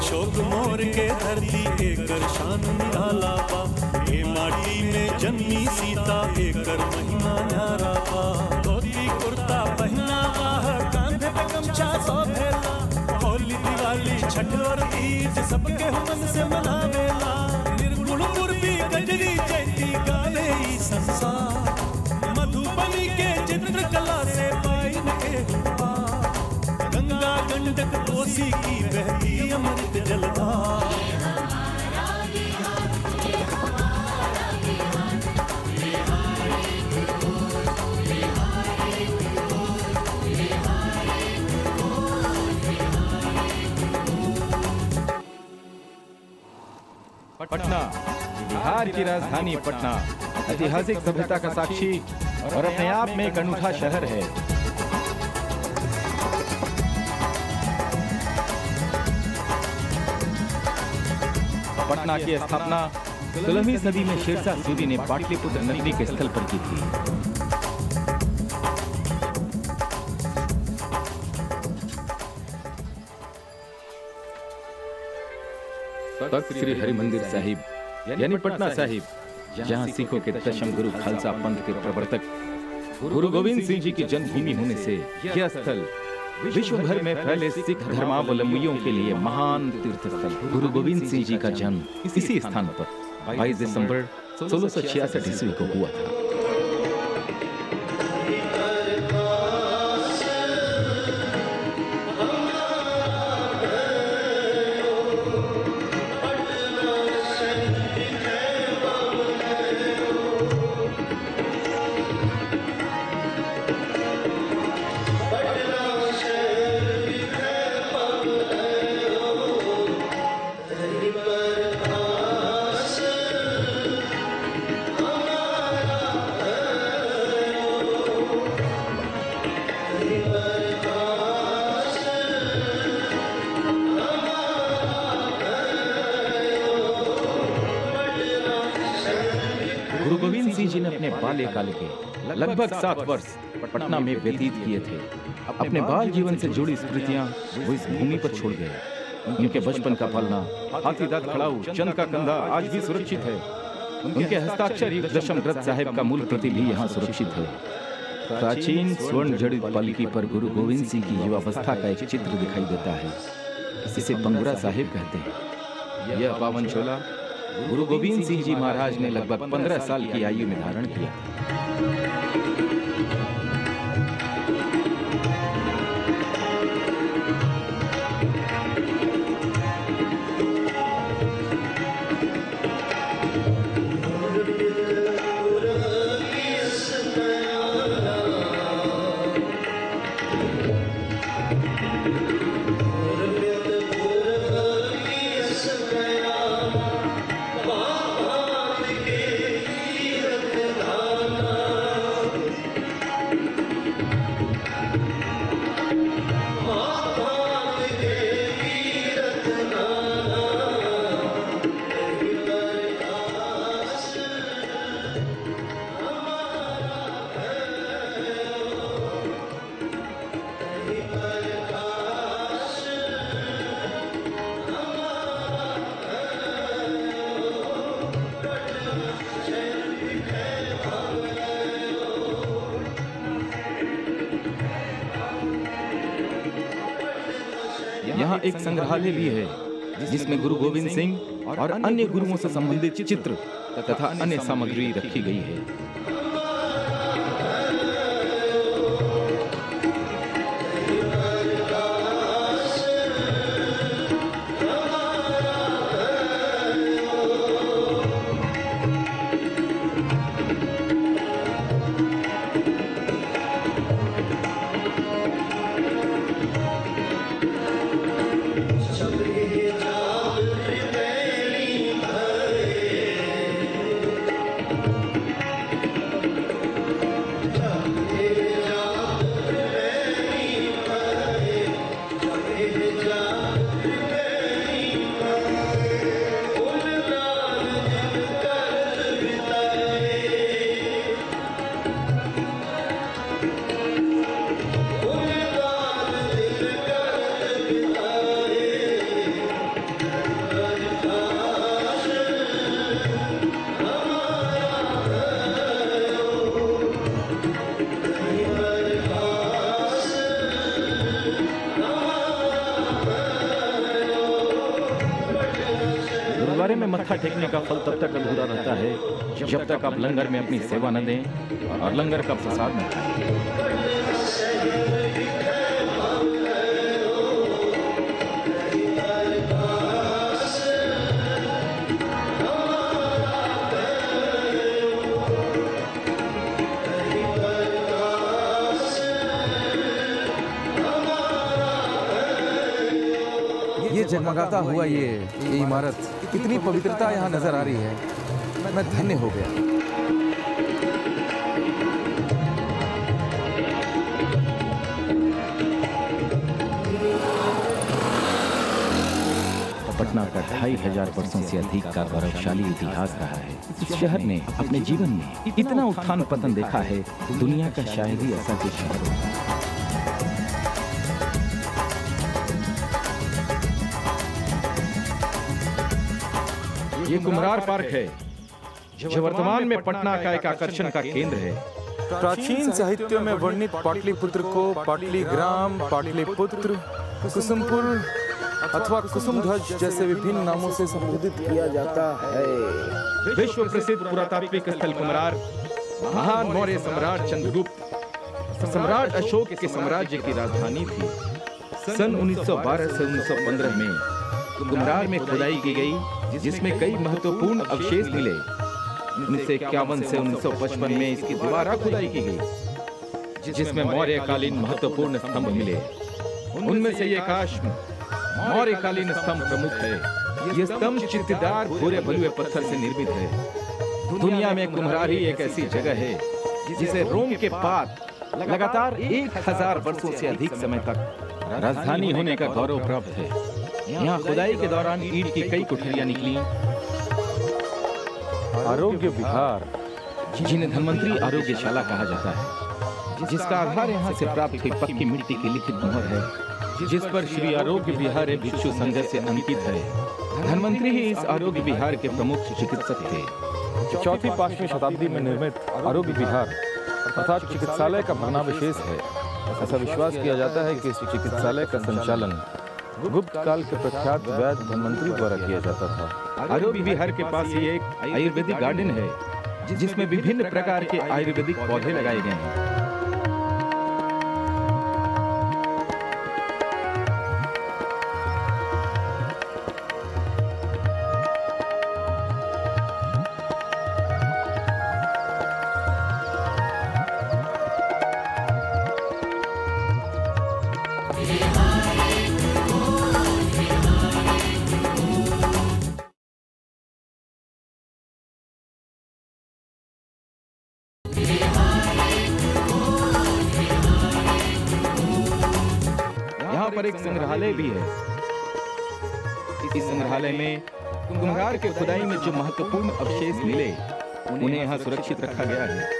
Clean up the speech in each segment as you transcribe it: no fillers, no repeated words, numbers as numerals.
अशोक मोर के धरती एकर शान निराला बा। ए माटी में जन्मी सीता एकर महिमा न्यारा बा। धोती कुर्ता पहनावा कांधे पे गमछा सोभेला। होली दिवाली छठ और तीज सबके मन से मनावेला। निर्गुण पूर्वी गजरी जयती गावे ई संसार। मधुबनी के चित्रकला से पाइन के हुआ। गंगा गंडक कोसी की बहती अमृत जलधार। पटना बिहार की राजधानी पटना ऐतिहासिक सभ्यता का साक्षी और अपने आप में एक अनूठा शहर है। पटना की स्थापना 16वीं सदी में शेरशाह सूरी ने पाटलिपुत्र नगरी के स्थल पर की थी। तख्त श्री हरिमंदिर साहिब यानी पटना साहिब, जहां सिखों के दशम गुरु खालसा पंथ के प्रवर्तक गुरु गोविंद सिंह जी की जन्मभूमि होने से यह स्थल विश्व भर में फैले सिख धर्मावलंबियों के लिए महान तीर्थ स्थल। गुरु गोविंद सिंह जी का जन्म इसी स्थान पर 22 दिसंबर 1666 ईस्वी को हुआ था। गुरु गोविंद सिंह जी ने अपने बाल्यकाल के लगभग 7 वर्ष पटना में व्यतीत किए थे। अपने बाल जीवन से जुड़ी स्मृतियां वो इस भूमि पर छोड़ गए। उनके बचपन का पालना हाथीदांत खड़ाऊ चंद का कंधा आज भी सुरक्षित है। उनके हस्ताक्षर युक्त दशम ग्रंथ साहिब का मूल प्रति भी यहाँ सुरक्षित है। प्राचीन स्वर्ण जड़ित पालकी पर गुरु गोविंद सिंह की युवावस्था का एक चित्र दिखाई देता है। इसे पंगुरा साहिब कहते हैं। यह पावन चोला गुरु गोविंद सिंह जी महाराज ने लगभग 15 साल की आयु में धारण किया था। यहाँ एक संग्रहालय भी है जिसमें गुरु गोविंद सिंह और अन्य गुरुओं से संबंधित चित्र तथा अन्य सामग्री रखी गई है। गुरुद्वारे में मत्था टेकने का फल तब तक अधूरा रहता है जब तक आप लंगर में अपनी सेवा न दें और लंगर का प्रसाद न खाएं। ये जगमगाता हुआ ये इमारत, कितनी पवित्रता यहाँ नजर आ रही है। मैं धन्य हो गया। पटना का 2500 वर्षों से अधिक का गौरवशाली इतिहास रहा है। इस शहर ने अपने जीवन में इतना उत्थान पतन देखा है, दुनिया का शायद ही ऐसा कोई शहर होगा। ये कुम्हरार पार्क है जो वर्तमान में पटना का एक आकर्षण का केंद्र है। प्राचीन साहित्यों में वर्णित पाटलिपुत्र को पाटलीग्राम, पाटलिपुत्र, कुसुमपुर अथवा कुसुमध्वज जैसे विभिन्न नामों से संबोधित किया जाता है। विश्व प्रसिद्ध पुरातात्विक स्थल कुम्हरार महान मौर्य सम्राट चंद्रगुप्त सम्राट अशोक के साम्राज्य की राजधानी थी। सन 1912 से 1915 में कुम्हरार में खुदाई की गई, जिसमें कई महत्वपूर्ण अवशेष मिले। 1951 से 1955 में इसकी दोबारा खुदाई की गई, जिसमें मौर्यकालीन महत्वपूर्ण स्तंभ मिले। उनमें से ये काश मौर्यकालीन स्तंभ प्रमुख है। ये स्तंभ चित्तदार भूरे भलुए पत्थर से निर्मित है। दुनिया में कुम्हरार ही एक ऐसी जगह है जिसे रोम के बाद लगातार 1000 वर्षों से अधिक समय तक राजधानी होने का गौरव प्राप्त है। यहाँ खुदाई के दौरान ईंट की कई कुठरियां निकली। आरोग्य विहार, जिन्हें धन्वंतरी आरोग्यशाला कहा जाता है, जिसका आधार यहाँ से प्राप्त हुई पक्की मिट्टी की लिखित मोहर है, जिस पर श्री आरोग्य विहार भिक्षु संघ से अंकित है। धन्वंतरी ही इस आरोग्य विहार के प्रमुख चिकित्सक थे। चौथी 5वीं शताब्दी में निर्मित आरोग्य विहार अर्थात चिकित्सालय का भग्नावशेष है। ऐसा विश्वास किया जाता है कि इस चिकित्सालय का संचालन गुप्त काल के प्रख्यात वैद्य धन्वंतरी द्वारा किया जाता था। आरोग्य विहार के पास ही एक आयुर्वेदिक गार्डन है, जिसमें विभिन्न प्रकार के आयुर्वेदिक पौधे लगाए गए हैं। यहाँ पर एक संग्रहालय भी है। इस संग्रहालय में कुम्हरार के खुदाई में जो महत्वपूर्ण अवशेष मिले, उन्हें यहाँ सुरक्षित रखा गया है।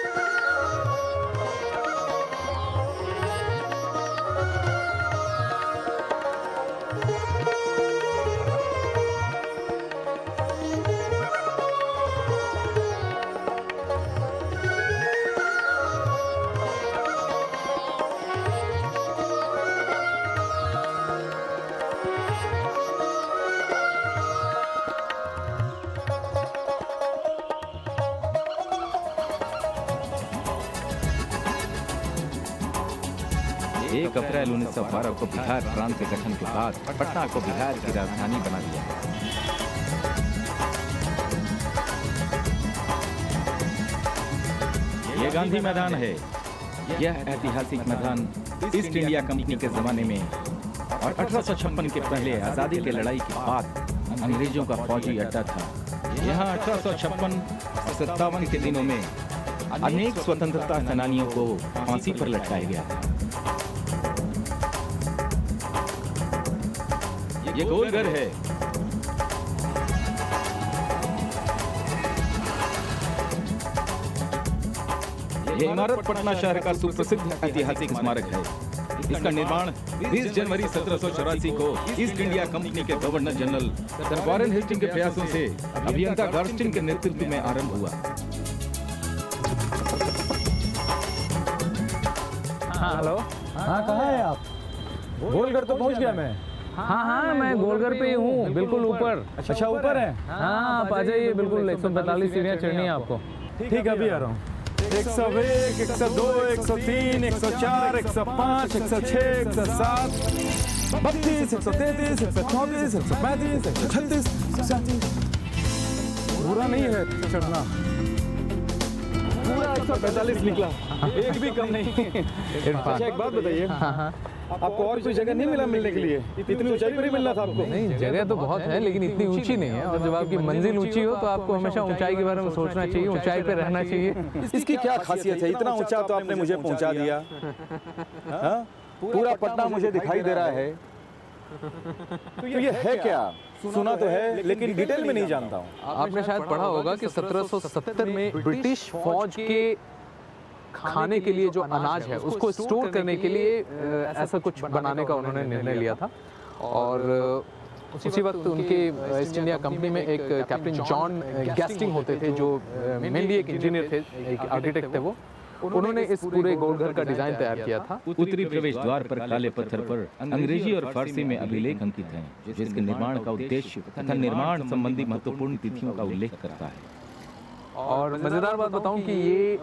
एक अप्रैल 1912 को बिहार प्रांत के गठन के बाद पटना को बिहार की राजधानी बना दिया गया। यह गांधी मैदान है। यह ऐतिहासिक मैदान ईस्ट इंडिया कंपनी के जमाने में और 1856 के पहले आजादी की लड़ाई के बाद अंग्रेजों का फौजी अड्डा था। यहाँ 1856 और 57 के दिनों में अनेक स्वतंत्रता सेनानियों को फांसी पर लटकाया गया था। ये गोलघर है। ये इमारत पटना शहर का सुप्रसिद्ध ऐतिहासिक स्मारक है। इसका निर्माण 20 जनवरी 1784 को ईस्ट इंडिया कंपनी के governor general sir Warren Hasting के प्रयासों से अभियंता गार्स्टिन के नेतृत्व में आरंभ हुआ। हाँ हेलो, हाँ कहाँ है आप? गोलघर तो पहुँच गया मैं। हाँ हाँ, मैं गोलघर पे ही हूँ, बिल्कुल ऊपर। अच्छा ऊपर है। हाँ, आप आ जाइए, बिल्कुल 145 सीढ़ियाँ चढ़नी है आपको। ठीक है, अभी आ रहा हूँ। 101, 102, 103, 104, 105, 106, 107, 32, 133, 134, 135, 136, 137। बुरा नहीं है चढ़ना, पूरा 145 निकला, एक भी कम नहीं। अच्छा एक बात बताइए, आपको और कोई जगह नहीं मिला मिलने के लिए? इतनी ऊंचाई पर ही मिलना था आपको? नहीं, जगह तो बहुत है लेकिन इतनी ऊंची नहीं है, और जब आपकी मंजिल ऊंची हो तो आपको हमेशा ऊंचाई के बारे में सोचना चाहिए, ऊंचाई पे रहना चाहिए। इसकी क्या खासियत है? इतना ऊंचा तो आपने मुझे पहुंचा दिया, हाँ? पूरा पटना मुझे दिखाई दे रहा है, तो ये है क्या? सुना तो है लेकिन डिटेल में नहीं जानता हूँ। आपने शायद पढ़ा होगा कि 1770 में ब्रिटिश फौज के खाने के लिए जो अनाज है उसको स्टोर करने के लिए ऐसा कुछ बनाने का उन्होंने निर्णय लिया था। और उसी वक्त उनके ईस्ट इंडिया कंपनी में एक कैप्टन जॉन गैस्टिंग होते थे, जो मेनली एक इंजीनियर थे, एक आर्किटेक्ट थे। वो उन्होंने इस पूरे गोलघर का डिजाइन तैयार किया था। उत्तरी प्रवेश द्वार पर काले पत्थर पर अंग्रेजी और फारसी में अभिलेख अंकित हैं, जिसके निर्माण का उद्देश्य तथा निर्माण संबंधी महत्वपूर्ण तिथियों का उल्लेख करता है। और मज़ेदार बात बताऊं कि ये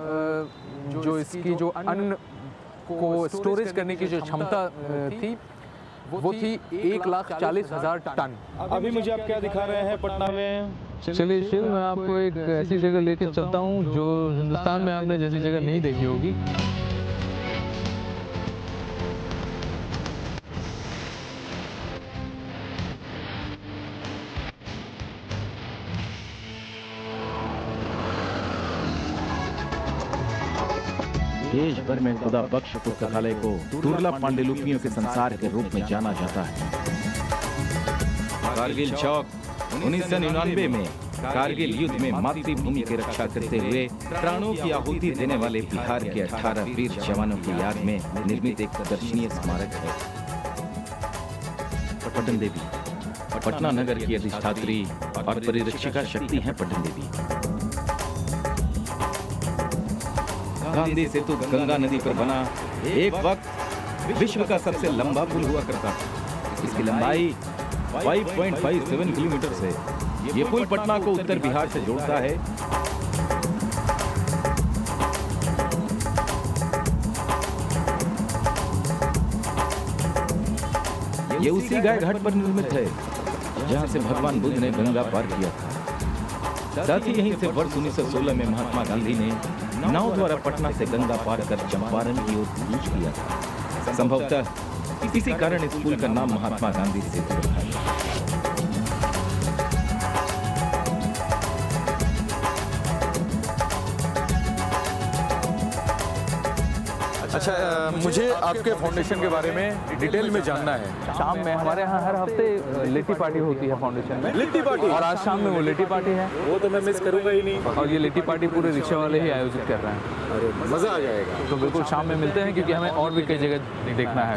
जो इसकी जो अन्न को स्टोरेज करने की जो क्षमता थी वो थी 1,40,000 टन। अभी मुझे आप क्या दिखा रहे हैं पटना में? चलिए शिव, मैं आपको एक ऐसी जगह लेके चलता हूँ जो हिंदुस्तान में आपने जैसी जगह नहीं देखी होगी। देश भर में खुदा बख्श पुस्तकालय को दुर्लभ पांडुलिपियों के संसार के रूप में जाना जाता है। कारगिल चौक 1999 में कारगिल युद्ध में मातृभूमि की रक्षा करते हुए प्राणों की आहुति देने वाले बिहार के 18 वीर जवानों की याद में निर्मित एक दर्शनीय स्मारक है। पटन देवी पटना नगर की अधिष्ठात्री और परिरक्षिका शक्ति है। पटन देवी गांधी सेतु गंगा नदी पर बना एक वक्त विश्व का सबसे लंबा पुल हुआ करता था। इसकी लंबाई 5.57 किलोमीटर है। ये पुल पटना को उत्तर बिहार से जोड़ता है। ये उसी गाय घाट पर निर्मित है जहां से भगवान बुद्ध ने गंगा पार किया था। साथ ही यहीं से वर्ष 1916 में महात्मा गांधी ने नाव द्वारा पटना से गंगा पार कर चंपारण की ओर कूच किया था। संभवतः इसी कारण इस पुल का नाम महात्मा गांधी सेतु रखा है। अच्छा, मुझे आपके फाउंडेशन के बारे में डिटेल में जानना है। शाम में हमारे यहाँ हर हफ्ते लिट्टी पार्टी होती है फाउंडेशन में। लिट्टी पार्टी? और आज शाम में वो लिट्टी पार्टी है। वो तो मैं मिस करूंगा ही नहीं। और ये लिट्टी पार्टी पूरे रिक्शा वाले ही आयोजित कर रहे हैं। अरे मजा आ जाएगा। तो बिल्कुल शाम में मिलते हैं, क्योंकि हमें और भी कई जगह देखना है।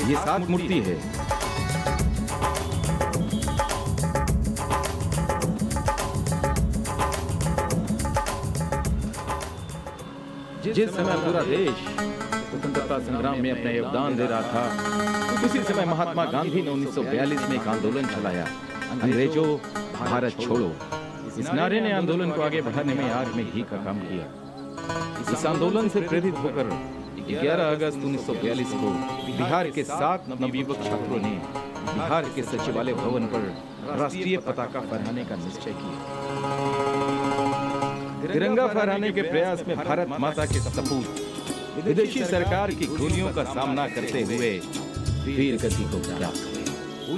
ये 7 मूर्ति है। जिस समय पूरा देश स्वतंत्रता संग्राम में अपना योगदान दे रहा था, उसी समय महात्मा गांधी ने 1942 में एक आंदोलन चलाया, अंग्रेजों भारत छोड़ो। इस नारे ने आंदोलन को आगे बढ़ाने में आग में घी का काम किया। इस आंदोलन से प्रेरित होकर 11 अगस्त 1942 को बिहार के 7 नवयुवक छात्रों ने बिहार के सचिवालय भवन पर राष्ट्रीय पताका फहराने का निश्चय किया। तिरंगा फहराने के प्रयास में भारत माता के सपूत विदेशी सरकार की गोलियों का सामना करते हुए वीर गति को प्राप्त हुए।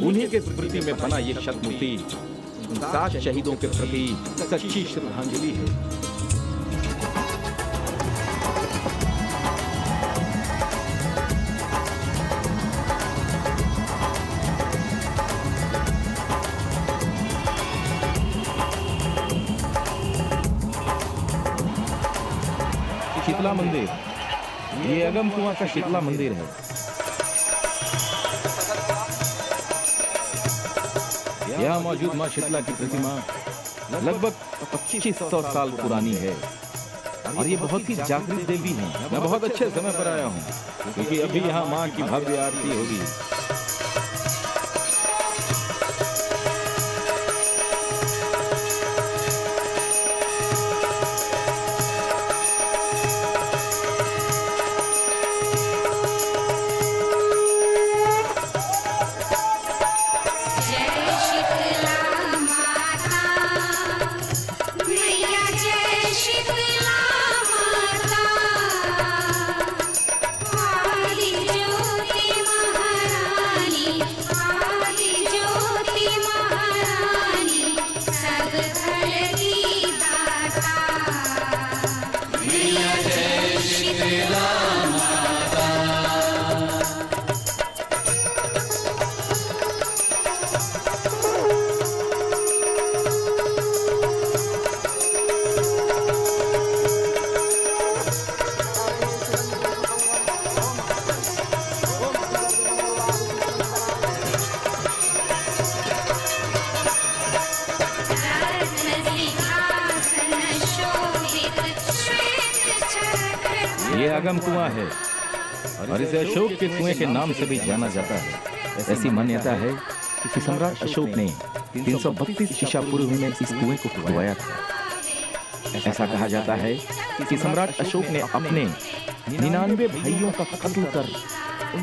उन्हीं के स्मृति में बना ये शत मूर्ति 7 शहीदों के प्रति सच्ची श्रद्धांजलि है। शीतला मंदिर, ये अगम कुआं का शीतला मंदिर है। यहाँ मौजूद माँ शीतला की प्रतिमा लगभग 2500 साल पुरानी है और ये बहुत ही जागृत देवी हैं। मैं बहुत अच्छे समय पर आया हूँ क्योंकि अभी यहाँ माँ की भव्य आरती होगी। ये अगम कुआं है और इसे अशोक के कुएं के नाम से भी जाना जाता है। ऐसी मान्यता है कि सम्राट अशोक ने 332 ईसा पूर्व में इस कुएं को खुदवाया था। ऐसा कहा जाता है कि सम्राट अशोक ने अपने 99 भाइयों का कत्ल कर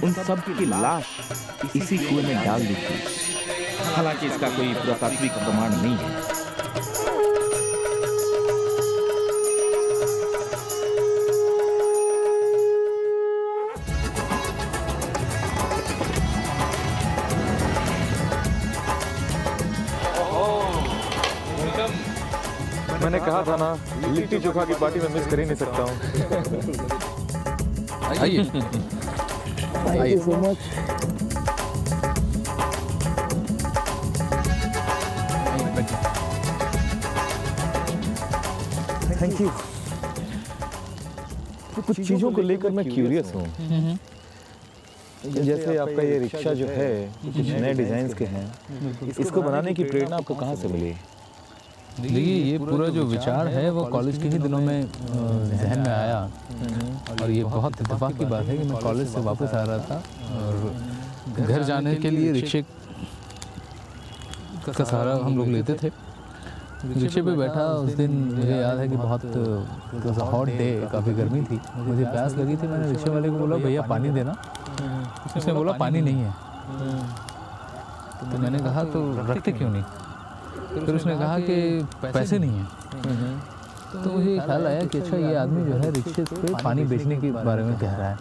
उन सब की लाश इसी कुएं में डाल दी थी। हालांकि इसका कोई पुरातात्विक प्रमाण नहीं है। मैंने कहा था ना, लिट्टी चोखा की पार्टी में मिस कर ही नहीं सकता हूँ। आइए आइए सो मच। Thank you. कुछ चीज़ों को लेकर मैं क्यूरियस हूँ। जैसे आपका ये रिक्शा जो है कुछ नए डिजाइन के हैं, इसको बनाने की प्रेरणा आपको कहाँ से मिली? देखिए, ये पूरा जो विचार है वो कॉलेज के ही दिनों में जहन में आया और ये बहुत इत्तेफाक की बात है कि मैं कॉलेज से वापस आ रहा था और घर जाने के लिए रिक्शे का सहारा हम लोग लेते थे। रिक्शे पे बैठा उस दिन मुझे याद है कि बहुत हॉट डे, काफ़ी गर्मी थी, मुझे प्यास लगी थी। मैंने रिक्शे वाले को बोला भैया पानी देना। उसने बोला पानी नहीं है। तो मैंने कहा तो रखते क्यों नहीं? फिर उसने कहा कि पैसे नहीं हैं। तो मुझे ख्याल आया कि अच्छा ये आदमी जो है रिक्शे पे पानी बेचने के बारे में कह रहा है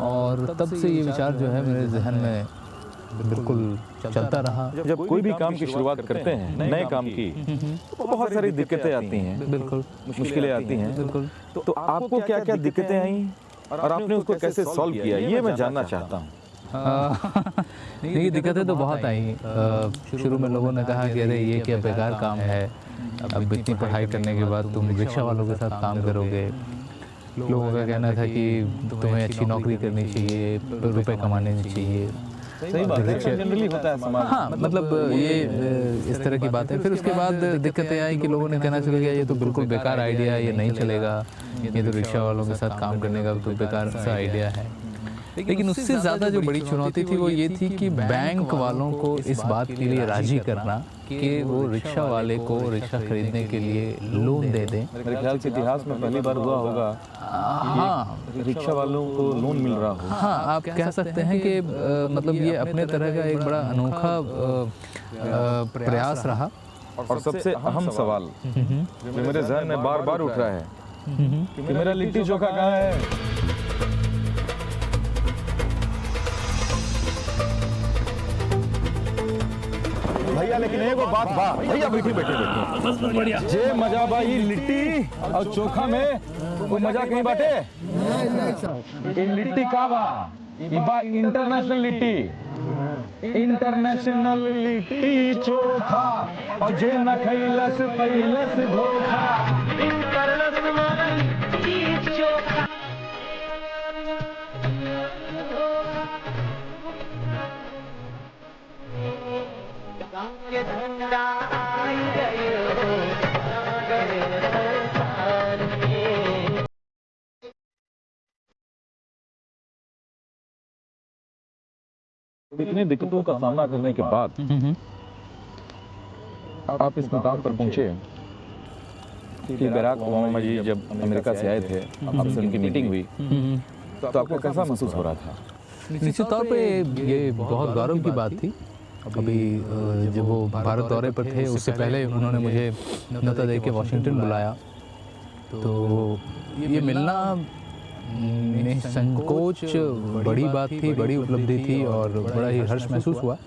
और तब से ये विचार जो है मेरे जहन में बिल्कुल चलता रहा। जब कोई भी काम की शुरुआत करते हैं, नए काम की, तो बहुत सारी दिक्कतें आती हैं, बिल्कुल मुश्किलें आती हैं। बिल्कुल। तो आपको क्या क्या दिक्कतें आई और आपने उसको कैसे सॉल्व किया, ये मैं जानना चाहता हूँ। देखिए, दिक्कतें तो बहुत आई। शुरू में लोगों ने कहा कि अरे ये क्या बेकार काम है, अब इतनी पढ़ाई करने के बाद तुम रिक्शा वालों के साथ काम करोगे। लोगों का कहना था कि तुम्हें अच्छी नौकरी करनी चाहिए, रुपए कमाने चाहिए। सही बात है, जनरली होता है समाज। हाँ, मतलब ये इस तरह की बात है। फिर उसके बाद दिक्कतें आई कि लोगों ने कहना शुरू किया ये तो बिल्कुल बेकार आइडिया है, ये नहीं चलेगा, ये तो रिक्शा वालों के साथ काम करने का तो बेकार सा आइडिया है। लेकिन उससे ज़्यादा जो बड़ी चुनौती थी वो ये थी कि बैंक वालों को इस बात के लिए राजी करना कि वो रिक्शा वाले को रिक्शा खरीदने के लिए लोन दे दें। मेरे ख्याल से इतिहास में पहली बार हुआ होगा हाँ, रिक्शा वालों को लोन मिल रहा हो। हाँ, आप कह सकते हैं कि मतलब ये अपने तरह का एक बड़ा अनोखा प्रयास रहा। और सबसे अहम सवाल जो मेरे जहन में बार बार उठ रहा है कि मेरा लिट्टी चोखा कहाँ है? भैया लेकिन एगो बात बा भैया, बैठी बैठी जे मजा बा ई लिट्टी और चोखा में, वो मजा कहीं बाटे। ई लिट्टी का बा? ई बा इंटरनेशनल लिट्टी, इंटरनेशनल लिट्टी चोखा, और जे न खैलस पैलस धोखा। इंटरनेशनल के झंडा आई गयो गए संसार में। इतनी दिक्कतों का सामना करने के बाद आप इस मुकाम पर पहुंचे कि बराक ओबामा जी जब अमेरिका से आए थे, आपसे उनकी मीटिंग हुई, तो आपको कैसा महसूस हो रहा था? निश्चित तौर पे ये बहुत गौरव की बात थी। अभी जब वो भारत दौरे पर थे उससे पहले उन्होंने मुझे न्योता दे के वाशिंगटन बुलाया, तो ये मिलना निसंकोच बड़ी बात थी, बड़ी उपलब्धि थी और बड़ा ही हर्ष महसूस हुआ।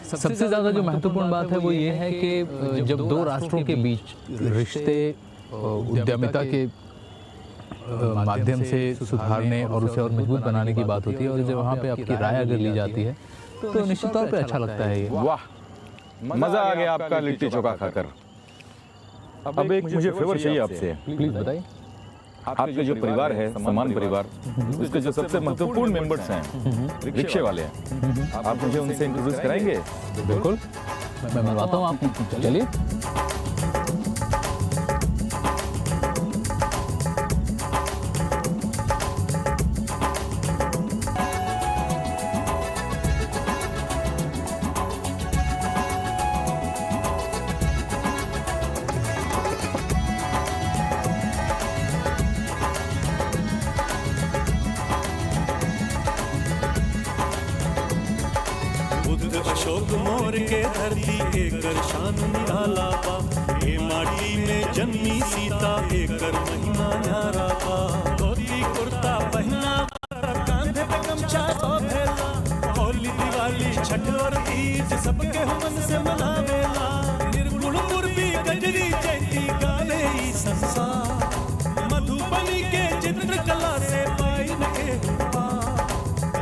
सबसे ज़्यादा जो महत्वपूर्ण बात है वो ये है कि जब दो राष्ट्रों के बीच रिश्ते उद्यमिता के माध्यम से सुधारने और उसे और मजबूत बनाने की बात होती है और जब वहाँ पे आपकी राय अगर ली जाती है तो निश्चित तौर पे अच्छा लगता है ये। वाह, मजा आ गया आपका लिट्टी चोखा खाकर। अब एक मुझे फेवर चाहिए आपसे। प्लीज़ बताइए। आपके जो परिवार है, समान परिवार, उसके जो सबसे महत्वपूर्ण मेंबर्स हैं, रिक्शे वाले हैं, आप मुझे उनसे इंट्रोड्यूस कराएंगे? बिल्कुल, मैं मिलवाता हूँ आपको। चलिए। बुद्ध अशोक मौर्य के धरती एकर शान निराला बा। ए माटी में जन्मी सीता एकर महिमा न्यारा बा। धोती कुर्ता पहना कांधे पे गमछा बांधेला। होली दिवाली छठ और तीज सबके मन से मनावेला। निर्गुण मुर्बी गजरी जयती गावे ई संसार। मधुबनी के चित्रकला से पाइन के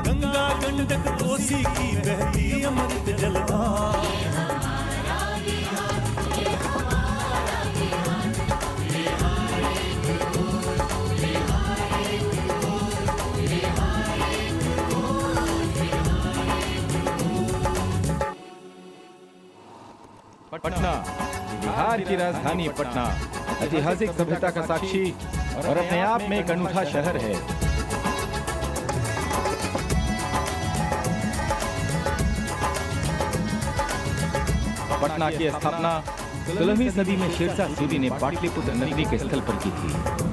गंगा गंडक कोसी की बहती अमृत जलधार। पटना, बिहार की राजधानी पटना ऐतिहासिक सभ्यता का साक्षी और अपने आप में एक अनूठा शहर है। पटना की स्थापना 16वीं सदी में शेरशाह सूरी ने पाटलिपुत्र नगरी के स्थल पर की थी।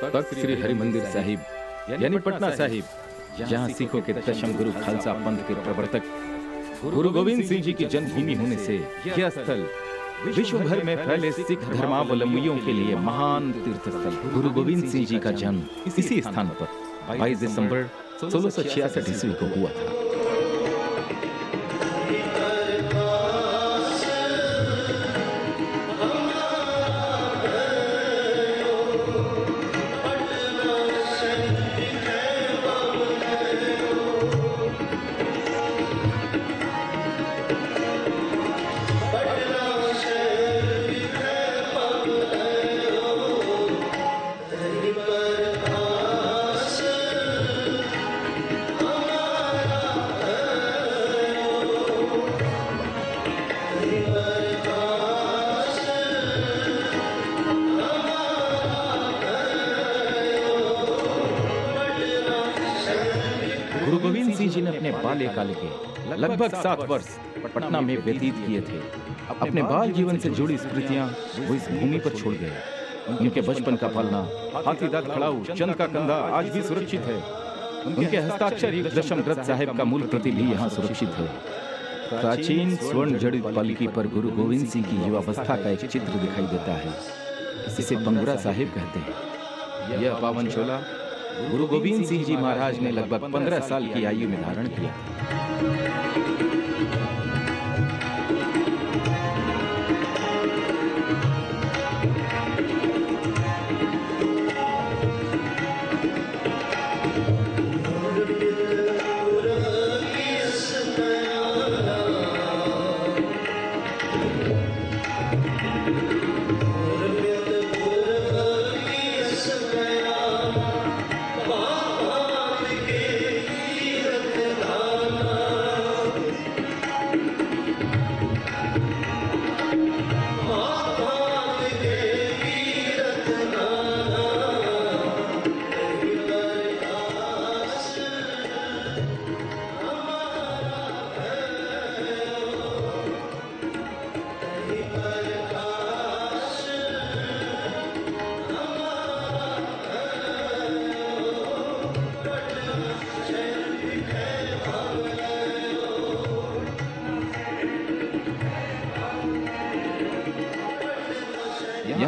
तख्त श्री हरिमंदिर साहिब यानी पटना साहिब, जहां सिखों के दशम गुरु खालसा पंथ के प्रवर्तक गुरु गोविंद सिंह जी की जन्मभूमि होने से यह स्थल विश्व भर में फैले सिख धर्मावलंबियों के लिए महान तीर्थ स्थल। गुरु गोविंद सिंह जी का जन्म इसी स्थान पर 22 दिसंबर 1666 ईस्वी को हुआ था। गुरु गोविंद सिंह जी ने अपने बाल्यकाल के लगभग 7 वर्ष पटना में व्यतीत किए थे। अपने बाल जीवन से जुड़ी स्मृतियां वो इस भूमि पर छोड़ गए। उनके बचपन का पालना हाथीदांत खड़ाऊ चंद का कंधा आज भी सुरक्षित है। उनके हस्ताक्षर युक्त दशम ग्रंथ साहिब का मूल प्रति भी यहाँ सुरक्षित है। प्राचीन स्वर्ण जड़ित पालकी पर गुरु गोविंद सिंह की युवावस्था का एक चित्र दिखाई देता है। इसे पंगुरा साहिब कहते हैं। यह पावन चोला गुरु गोविंद सिंह जी महाराज ने लगभग 15 साल की आयु में धारण किया। गया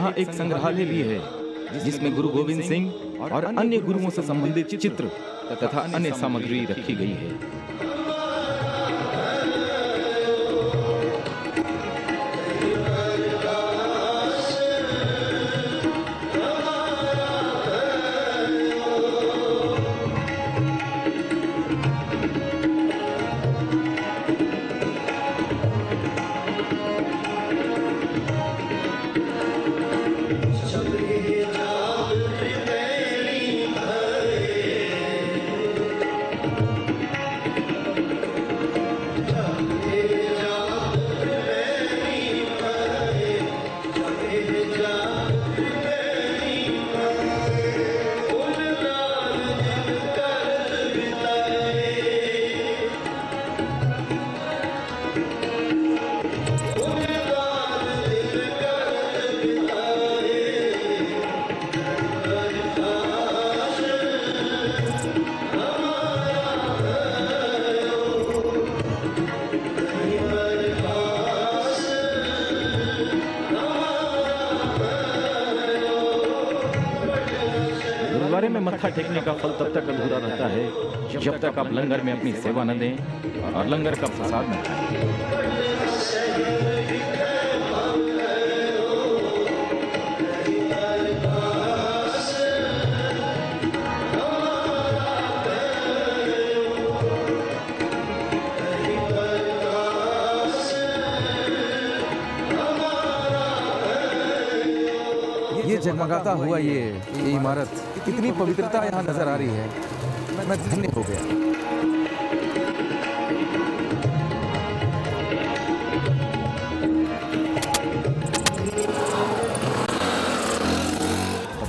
यहाँ एक संग्रहालय भी है जिसमें गुरु गोविंद सिंह और अन्य गुरुओं से संबंधित चित्र तथा अन्य सामग्री रखी गई है। गुरुद्वारे में मत्था टेकने का फल तब तक अधूरा रहता है जब तक आप लंगर में अपनी सेवा न दें और लंगर का प्रसाद न खाएं। ये जगमगाता हुआ ये इमारत, कितनी पवित्रता यहाँ नजर आ रही है। मैं धन्य हो गया।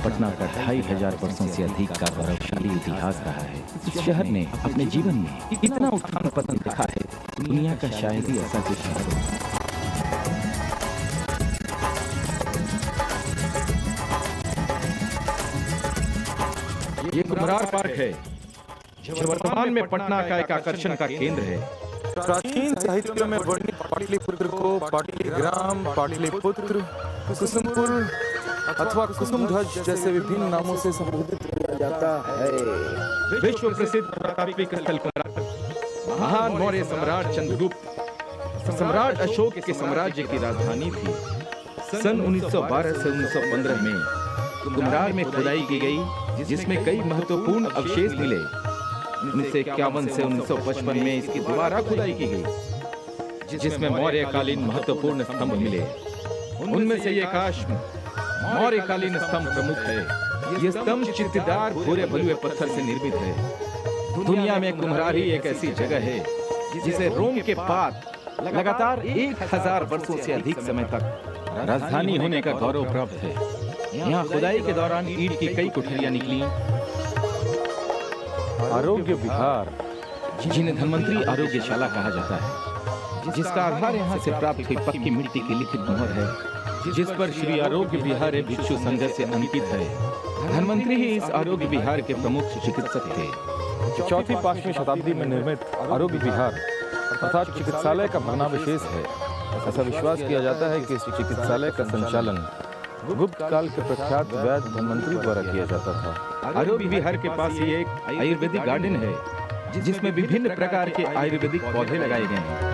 पटना का 2500 वर्षों से अधिक का गौरवशाली इतिहास रहा है। इस शहर ने अपने जीवन में इतना उत्थान पतन देखा है, दुनिया का शायद ही ऐसा कोई शहर हो। ये कुम्हरार पार्क है जो वर्तमान में पटना का एक आकर्षण का केंद्र है। प्राचीन साहित्य में वर्णित पाटलिपुत्र को पाटलिग्राम, पाटलिपुत्र, कुसुमपुर अथवा कुसुमध्वज जैसे विभिन्न नामों से संबोधित किया जाता है। विश्व प्रसिद्ध पुरातात्विक स्थल कुम्हरार महान मौर्य सम्राट चंद्रगुप्त सम्राट अशोक के साम्राज्य की राजधानी थी। सन 1912 से 1915 में कुम्हरार में खुदाई की गई जिसमें कई महत्वपूर्ण अवशेष मिले। 1951 से 1955 में इसकी दोबारा खुदाई की गई जिसमें मौर्यकालीन महत्वपूर्ण स्तंभ मिले। उनमें से ये काश मौर्यकालीन स्तंभ प्रमुख है। ये स्तंभ चित्तदार भूरे भलुए पत्थर से निर्मित है। दुनिया में कुम्हरार ही एक ऐसी जगह है जिसे रोम के बाद लगातार 1000 वर्षों से अधिक समय तक राजधानी होने का गौरव प्राप्त है। यहाँ खुदाई के दौरान ईंट की कई कुठरियां निकली। आरोग्य विहार, जिन्हें धन्वंतरी आरोग्यशाला कहा जाता है, जिसका आधार यहाँ से प्राप्त हुई पक्की मिट्टी की लिखित मोहर है जिस पर श्री आरोग्य विहार भिक्षु संघ से अंकित है। धन्वंतरी ही इस आरोग्य विहार के प्रमुख चिकित्सक थे। चौथी 5वीं शताब्दी में निर्मित आरोग्य विहार अर्थात चिकित्सालय का भग्नावशेष है। ऐसा विश्वास किया जाता है कि इस चिकित्सालय का संचालन गुप्त काल के प्रख्यात वैद्य धन्वंतरी द्वारा किया जाता था। आरोग्य विहार के पास ही एक आयुर्वेदिक गार्डन है जिसमें विभिन्न प्रकार के आयुर्वेदिक पौधे लगाए गए हैं।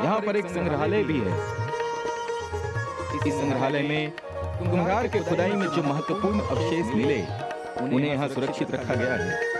यहाँ पर एक संग्रहालय भी है। इस संग्रहालय में कुम्हरार के खुदाई में जो महत्वपूर्ण अवशेष मिले उन्हें यहाँ सुरक्षित रखा गया है।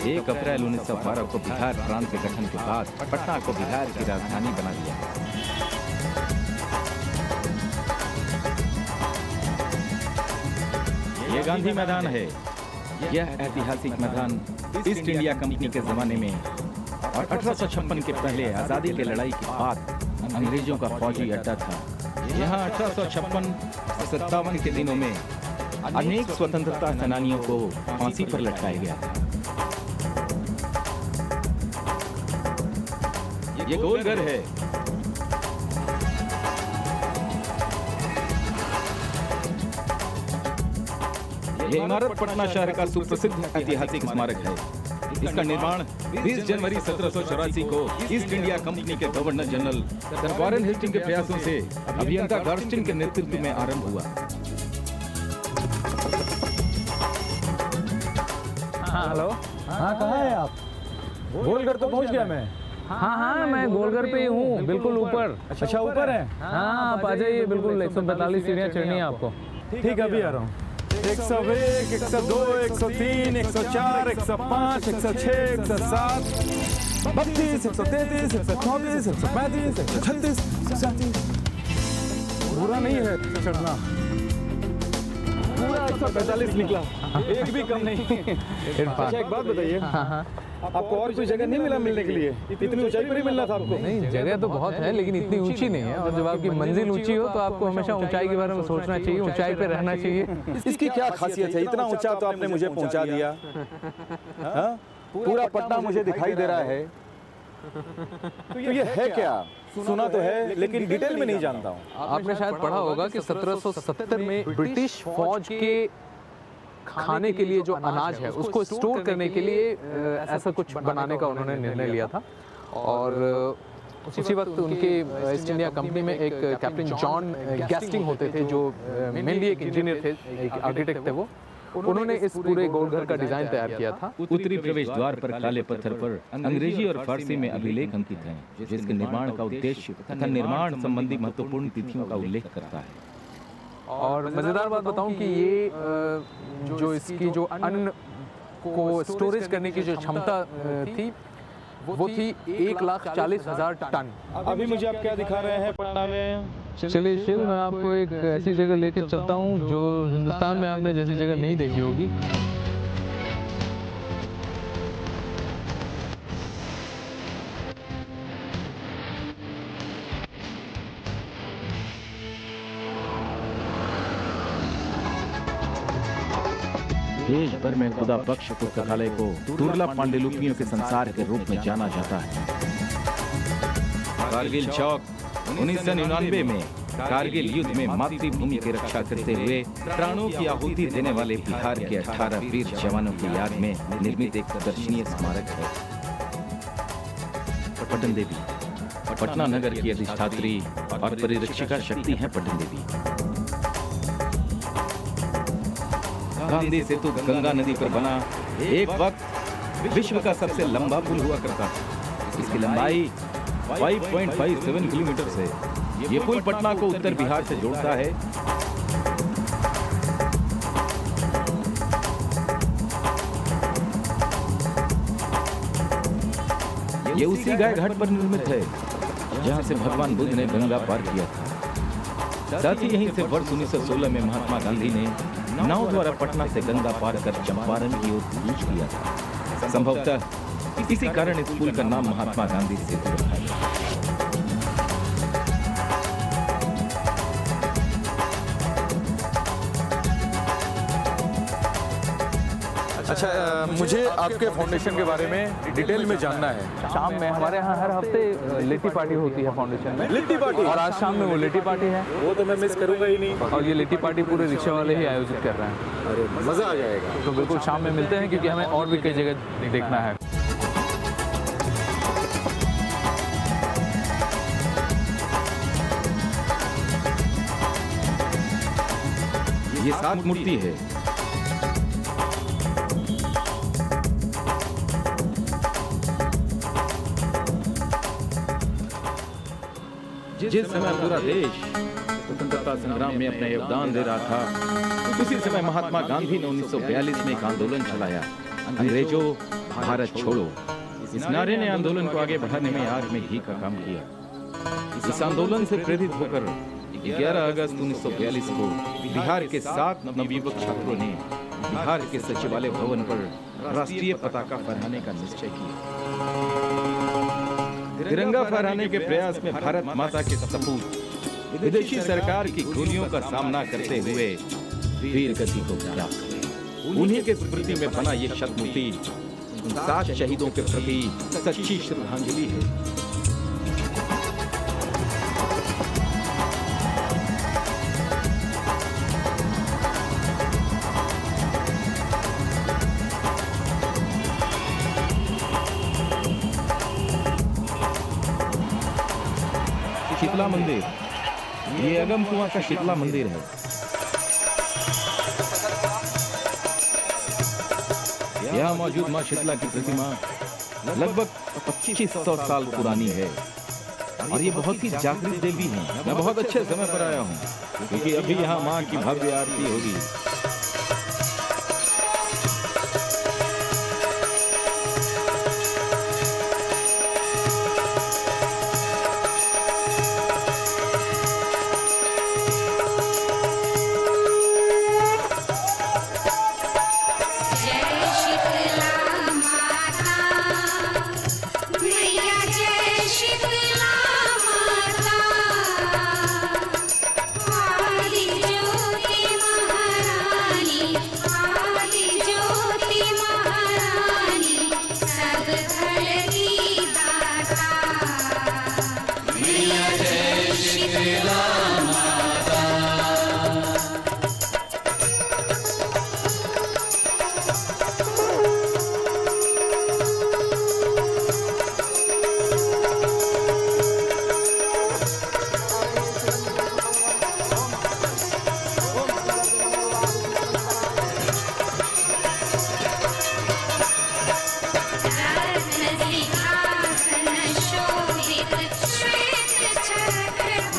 1 अप्रैल 1912 को बिहार प्रांत के गठन के बाद पटना को बिहार की राजधानी बना दिया। ये गांधी मैदान है। यह ऐतिहासिक मैदान ईस्ट इंडिया कंपनी के जमाने में और 1856 के पहले आजादी की लड़ाई के बाद अंग्रेजों का फौजी अड्डा था। यहाँ 1856-57 के दिनों में अनेक स्वतंत्रता सेनानियों को फांसी पर लटकाया गया था। ये गोलघर है। ये इमारत पटना शहर का सुप्रसिद्ध ऐतिहासिक स्मारक है। इसका निर्माण 20 जनवरी 1784 को ईस्ट इंडिया कंपनी के governor general sir Warren Hasting के प्रयासों से अभियंता गार्स्टिन के नेतृत्व में आरंभ हुआ। हाँ हेलो। हाँ, कहाँ है आप? गोलघर तो पहुँच गया मैं। हाँ मैं गोलघर पे ही हूँ, बिल्कुल ऊपर। अच्छा, ऊपर है? हाँ आप आ जाइए, बिल्कुल 145 सीढ़ियाँ चढ़नी है आपको। ठीक है, अभी आ रहा हूँ। 101, 102, 103, 104, 105, 106, 107, 32, 133, 134, 135, 136, 137। बुरा नहीं है चढ़ना, पूरा 145 निकला, एक भी कम नहीं। अच्छा, एक बात बताइए, आपको और कोई जगह नहीं मिला मिलने के लिए? इतनी ऊंचाई पर ही मिलना था आपको? नहीं, जगह तो बहुत है लेकिन इतनी ऊंची नहीं है। और जब आपकी मंजिल ऊंची हो तो आपको हमेशा ऊंचाई के बारे में सोचना चाहिए, ऊंचाई पे रहना चाहिए। इसकी क्या खासियत है? इतना ऊंचा तो आपने मुझे पहुंचा दिया। हाँ? पूरा पटना मुझे दिखाई दे रहा है, तो ये है क्या? सुना तो है लेकिन डिटेल में नहीं जानता हूँ। आपने शायद पढ़ा होगा कि 1770 में ब्रिटिश फौज के खाने के लिए जो अनाज है उसको स्टोर करने के लिए ऐसा कुछ बनाने का उन्होंने निर्णय लिया था। और उसी वक्त उनके ईस्ट इंडिया कंपनी में एक कैप्टन जॉन गैस्टिंग होते थे, जो मेनली एक इंजीनियर थे, एक आर्किटेक्ट थे। वो उन्होंने इस पूरे गोलघर का डिजाइन तैयार किया था। उत्तरी प्रवेश द्वार पर काले पत्थर पर अंग्रेजी और फारसी में अभिलेख अंकित हैं, जिसके निर्माण का उद्देश्य तथा निर्माण संबंधी महत्वपूर्ण तिथियों का उल्लेख करता है। और मज़ेदार बात बताऊं कि ये जो इसकी जो अन्न को स्टोरेज करने की जो क्षमता थी वो थी 1,40,000 टन। अभी मुझे आप क्या दिखा रहे हैं पटना में? चलिए शिव, मैं आपको एक ऐसी जगह लेके चलता हूँ जो हिंदुस्तान में आपने जैसी जगह नहीं देखी होगी। देश भर में खुदा बख्श पुस्तकालय को दुर्लभ पांडुलिपियों के संसार के रूप में जाना जाता है। कारगिल चौक 1999 में कारगिल युद्ध में मातृभूमि की रक्षा करते हुए प्राणों की आहुति देने वाले बिहार के 18 वीर जवानों की याद में निर्मित एक दर्शनीय स्मारक है। पटन देवी पटना नगर की अधिष्ठात्री और परिरक्षिका शक्ति है। पटन देवी गांधी सेतु गंगा नदी पर बना एक वक्त विश्व का सबसे लंबा पुल हुआ करता था। इसकी लंबाई 5.57 किलोमीटर है। ये पुल पटना को उत्तर बिहार से जोड़ता है। ये उसी गाय घाट पर निर्मित है जहां से भगवान बुद्ध ने गंगा पार किया था। साथ ही यहीं से वर्ष 1916 में महात्मा गांधी ने नाव द्वारा पटना से गंगा पार कर चंपारण की ओर कूच किया था। संभवतः इसी कारण इस पुल का नाम महात्मा गांधी सेतु रखा गया। अच्छा, मुझे आपके फाउंडेशन के बारे में डिटेल में जानना है। शाम में हमारे यहाँ हर हफ्ते लिट्टी पार्टी होती है फाउंडेशन में। लिट्टी पार्टी? और आज शाम में वो लिट्टी पार्टी है। वो तो मैं मिस करूंगा ही नहीं। और ये लिट्टी पार्टी पूरे रिक्शा वाले ही आयोजित कर रहे हैं। अरे मजा आ जाएगा। तो बिल्कुल शाम में मिलते हैं, क्योंकि हमें और भी कई जगह देखना है। ये 7 मूर्ति है। जिस समय पूरा देश स्वतंत्रता संग्राम में अपना योगदान दे रहा था, उसी समय महात्मा गांधी ने 1942 में एक आंदोलन चलाया अंग्रेजों भारत छोड़ो, इस नारे ने आंदोलन को आगे बढ़ाने में आग में घी का काम किया। इस आंदोलन से प्रेरित होकर 11 अगस्त 1942 को बिहार के 7 नवयुवक छात्रों ने बिहार के सचिवालय भवन पर राष्ट्रीय पताका फहराने का निश्चय किया। तिरंगा फहराने के प्रयास में भारत माता के सपूत विदेशी सरकार की गोलियों का सामना करते हुए वीर गति को प्राप्त हुए। उन्हीं के स्मृति में बना ये शत मूर्ति उन 7 शहीदों के प्रति सच्ची श्रद्धांजलि है। शीतला मंदिर, ये अगम कुआं का शीतला मंदिर है। यहाँ मौजूद मां शीतला की प्रतिमा लगभग 2500 साल पुरानी है और ये बहुत ही जागृत देवी है। मैं बहुत अच्छे समय पर आया हूँ क्योंकि अभी यहाँ मां की भव्य आरती होगी।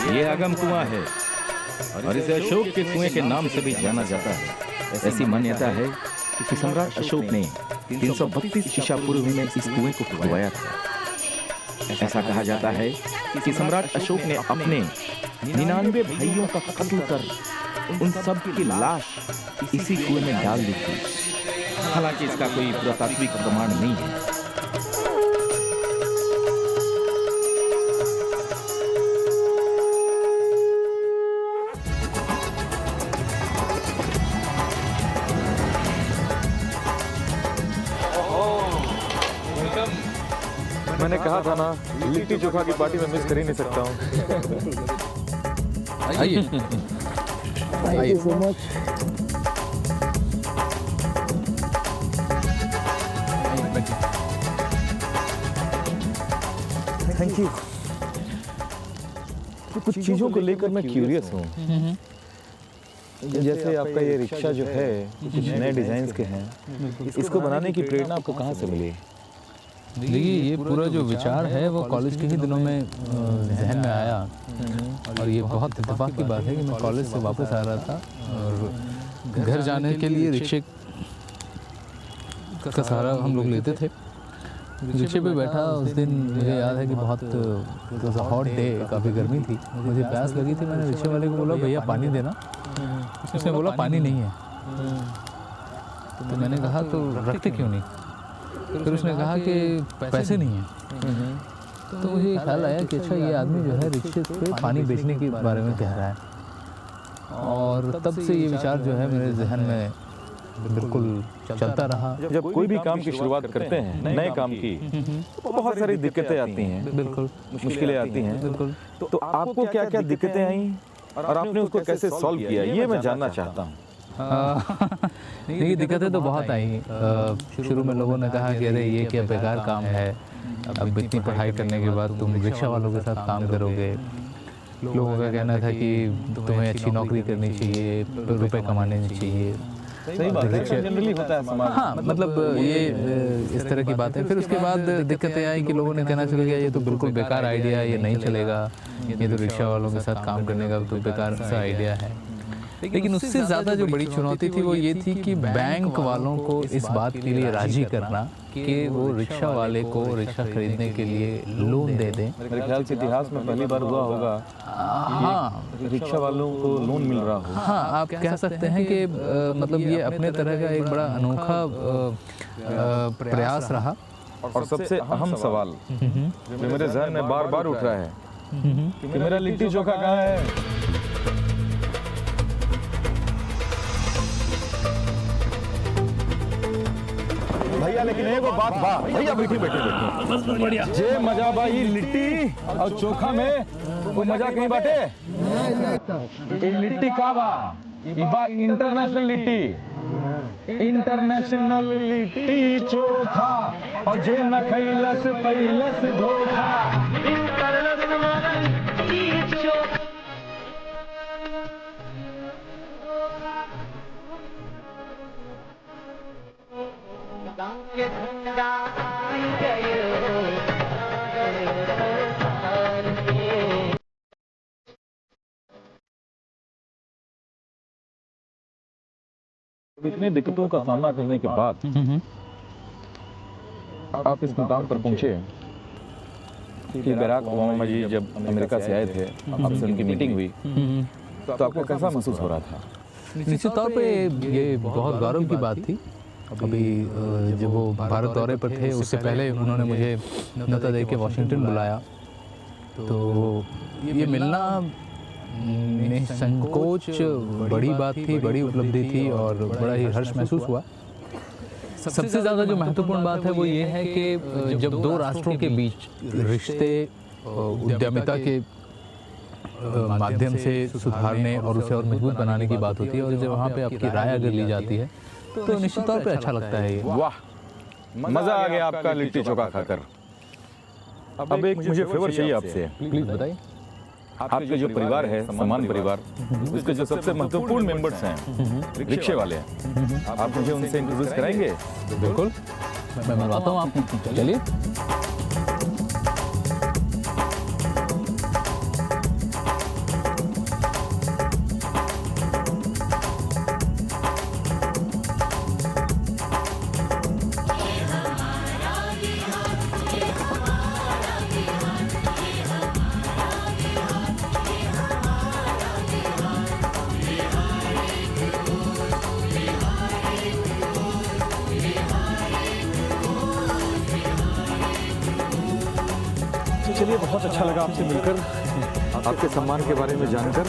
ये अगम कुआं है और इसे अशोक के कुएं के नाम से भी जाना जाता है। ऐसी मान्यता है कि सम्राट अशोक ने 332 ईसा पूर्व में इस कुएं को खुदवाया था। ऐसा कहा जाता है कि सम्राट अशोक ने अपने 99 भाइयों का कत्ल कर उन सब की लाश इसी कुएं में डाल दी थी। हालांकि इसका कोई पुरातात्विक प्रमाण नहीं है। मैंने कहा था ना, लिट्टी चोखा की पार्टी में मिस कर ही नहीं सकता हूँ। आइए आइए सो मच। Thank you. कुछ चीजों को लेकर मैं क्यूरियस हूँ। जैसे आपका ये रिक्शा जो है कुछ नए डिजाइन के हैं, इसको बनाने की प्रेरणा आपको कहाँ से मिली? देखिए, ये पूरा जो विचार है वो कॉलेज के ही दिनों में जहन में आया और ये बहुत इत्तेफाक की बात है कि मैं कॉलेज से वापस आ रहा था और घर जाने के लिए रिक्शे का सहारा हम लोग लेते थे। रिक्शे पे बैठा उस दिन मुझे याद है कि बहुत हॉट डे, काफ़ी गर्मी थी, मुझे प्यास लगी थी। मैंने रिक्शे वाले को बोला भैया पानी देना। उसने बोला पानी नहीं है। तो मैंने कहा तो रखते क्यों नहीं? फिर उसने कहा कि पैसे नहीं हैं। तो मुझे ख्याल आया कि अच्छा ये आदमी जो है रिक्शे पे पानी बेचने के बारे में कह रहा है और तब से ये विचार जो है मेरे जहन में बिल्कुल चलता रहा। जब कोई भी काम की शुरुआत करते हैं, नए काम की, तो बहुत सारी दिक्कतें आती हैं, बिल्कुल मुश्किलें आती हैं। बिल्कुल। तो आपको क्या क्या दिक्कतें आई और आपने उसको कैसे सॉल्व किया, ये मैं जानना चाहता हूँ। देखिए, दिक्कतें तो बहुत आई। शुरू में लोगों ने कहा कि अरे ये क्या बेकार काम है, अब इतनी पढ़ाई करने के बाद तुम रिक्शा वालों के साथ काम करोगे। लोगों का कहना था कि तुम्हें अच्छी नौकरी करनी चाहिए, रुपए कमाने चाहिए। सही बात है, जनरली होता है समाज। हाँ, मतलब ये इस तरह की बातें। फिर उसके बाद दिक्कतें आई कि लोगों ने कहना चल गया ये तो बिल्कुल बेकार आइडिया है, ये नहीं चलेगा, ये तो रिक्शा वालों के साथ काम करने का तो बेकार सा आइडिया है। लेकिन उससे ज़्यादा जो बड़ी चुनौती थी वो ये थी कि बैंक वालों को इस बात के लिए राजी करना कि वो रिक्शा वाले को रिक्शा खरीदने के लिए लोन दे दें। मेरे ख्याल से इतिहास में पहली बार हुआ होगा हाँ रिक्शा वालों को लोन मिल रहा हो। हाँ, आप कह सकते हैं कि मतलब ये अपने तरह का एक बड़ा अनोखा प्रयास रहा। और सबसे अहम सवाल जो मेरे जहन में बार बार उठ रहा है कि मेरा लिट्टी चोखा कहाँ है। भैया लेकिन एगो बात बा भैया, बैठी बैठी बैठी बढ़िया जे मजा बा ई लिट्टी और चोखा में वो मजा कहीं बाटे। ई लिट्टी का बा ई बा इंटरनेशनल लिट्टी, इंटरनेशनल लिट्टी चोखा और जे न खैलस पैलस धोखा। इतनी दिक्कतों का सामना करने के बाद आप इस मुकाम पर पहुंचे कि बराक ओबामा जी जब अमेरिका से आए थे, आपसे उनकी मीटिंग हुई, तो आपको कैसा महसूस हो रहा था? निश्चित तौर पे ये बहुत गौरव की बात थी। अभी जब वो भारत दौरे पर थे उससे पहले उन्होंने मुझे न्योता दे के वाशिंगटन बुलाया, तो ये मिलना निसंकोच बड़ी बात थी, बड़ी उपलब्धि थी और बड़ा ही हर्ष महसूस हुआ। सबसे ज़्यादा जो महत्वपूर्ण बात है वो ये है कि जब दो राष्ट्रों के बीच रिश्ते उद्यमिता के माध्यम से सुधारने और उसे और मजबूत बनाने की बात होती है, और जब वहाँ पे आपकी राय अगर ली जाती है तो निश्चित तौर पे अच्छा लगता है ये। वाह, मजा आ गया आपका लिट्टी चोखा खाकर। अब एक मुझे फेवर चाहिए आपसे। प्लीज़ बताइए। आपके जो परिवार है, समान परिवार, उसके जो सबसे महत्वपूर्ण मेंबर्स हैं, रिक्शे वाले हैं, आप मुझे उनसे इंट्रोड्यूस कराएंगे? बिल्कुल, मैं मिलवाता हूँ आपको। चलिए। चलिए, बहुत अच्छा लगा आपसे मिलकर, आपके सम्मान के बारे में जानकर।